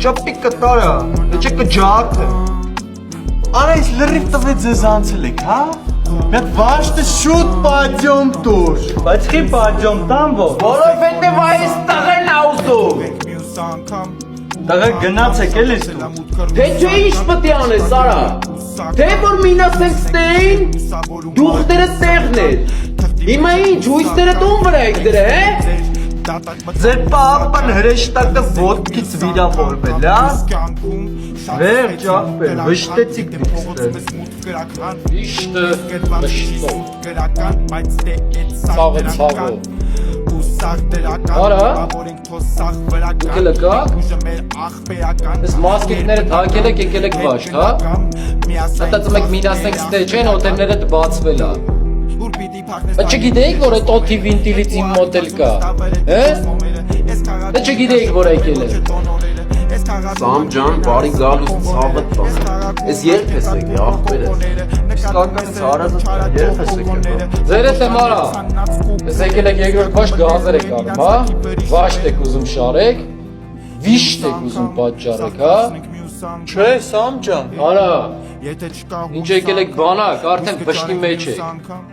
Չապիկը տարա, դե կջարդը։ Արա ის լրիվ տվեց ձեզ անցելեք, հա? Մեկ վաշտը շուտ պատյոմ տուր։ Բայց խի պատյոմ տան ո։ Որովհետև այս տղեն աուզում։ Տղա գնացեք էլի ստու։ Թե չէ ինչ պետք է անես, Արա։ Թե որ մինասենք ստեին, դուխտերը տեղն էր։ Հիմա ինչ, հույսները տուն վրա եք դրա, է։ Ձեր պապան հրեշտակը ոտքից վիրավորվել, հա։ Վերջ ախպեր, վշտեցիք դիքստեր։ Իշտը վշտով։ Ցավը ցավը։ Արա, եկել եք, այս մասկետները թակել եք, եկել եք վաշտ, հա։ Մտածում եք մինասենք ստե չեն, օտերները դբացվել ա։ Չգիտեիք, որ այդ օթի վինտիլից իմ մոտ էլ կա, է։ Դե չգիտեիք, որ եկել է։ Սամ ջան, բարի գալուս ցավը տան։ Էս երբ ես եկի, ախպերս։ Իսկական ցարազը երբ ես եկել։ Ձերդ եմ արա։ Ես եկել եք երկրորդ վաշտ գազեր եք անում, հա։ Վաշտ եք ուզում շարեք, վիշտ եք ուզում պատճառեք, հա։ Չէ, Սամ ջան։ Արա, ինչ եկել եք բանակ, արդեն վշտի մեջ եք։